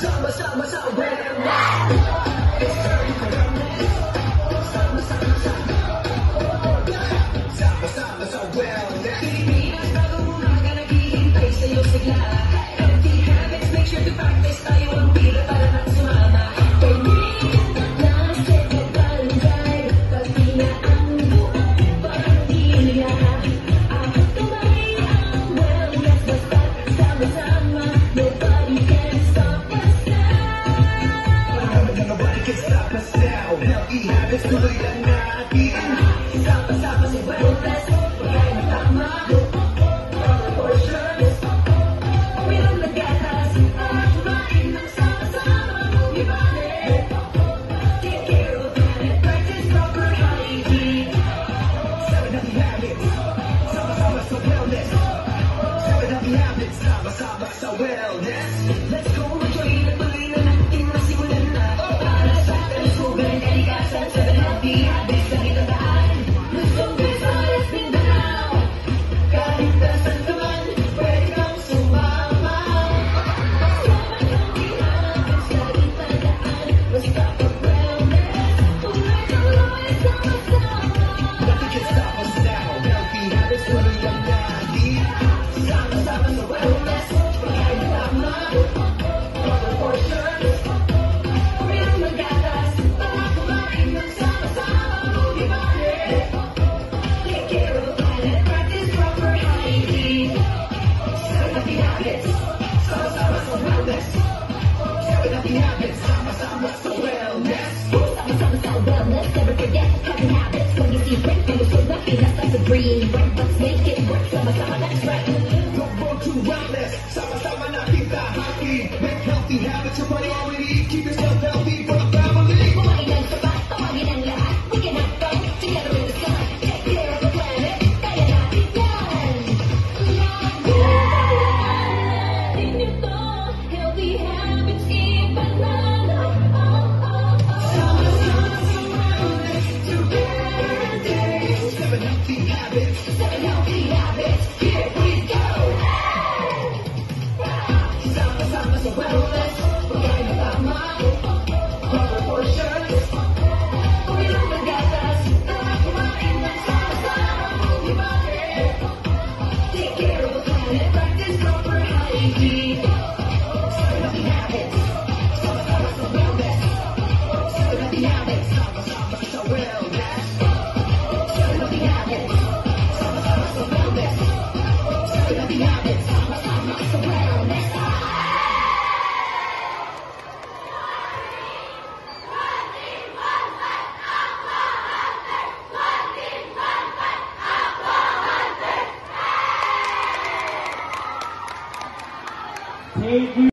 Sama-sama sa wellness. Sama-sama sa wellness. Pilipinas, bago umaga naghihintay sa'yo sigla. Healthy habits, make sure to practice. Tayo ang pila para nang sumama. Healthy habits, tuloy lang natin. Sama-sama sa wellness. Pagkain na tama. Proper portions. Uminom ng gatas. At kumain ng sama-sama. Movie body. Take care of the planet. Practice proper hygiene. 7 healthy habits. Sama-sama sa wellness. 7 healthy habits. Sama-sama sa wellness. Let's go. Enjoy na tuloy na natin. Masimulan na. Para sa kalusugan. Kalikasan. 7 healthy habits. Ang itandaan. Luzon, Visayas, Mindanao. Kahit nasan ka man, pwede kang sumama. 7 healthy habits. Lagi tandaan. Basta pag wellness. Tuloy-tuloy sama-sama. Nothing can stop us now. Healthy habits. Tuloy lang natin. Sama-sama sa wellness. Pagkain na tama. Proper portions. Uminom ng gatas. Para kumain ng sama-sama. Movie body. Take care of the planet. Practice proper hygiene. 7 healthy habits. Sama-sama sa wellness. 7 healthy habits. Sama-sama sa wellness. Sama-sama sa wellness, never forget healthy habits. When you see break, when you feel lucky, that's like a dream. Right, let's make it work. Sama-sama, that's right. Don't go to wellness. Sama-sama natin tahaki. Make healthy habits a priority. Keep yourself healthy for the family. Kumain ng sapat, tawagin ang lahat. We can have fun together in the sun. Take care of the planet, kaya natin yan. Natin ito, healthy habits, iba na. Sama-sama sa wellness. Together. 7 healthy habits. 7 healthy habits, here we go. Sama-sama sa wellness. Pagkain na tama. Proper portions. Uminom ng gatas, para kumain ng sama-sama. Movie body. Take care of the planet, practice proper hygiene. 7 healthy habits. Sama-sama sa wellness. 7 healthy habits. Sama-sama sa wellness. 7 healthy habits. Sama-sama sa wellness. 7 healthy habits. Sama-sama sa wellness. Thank you.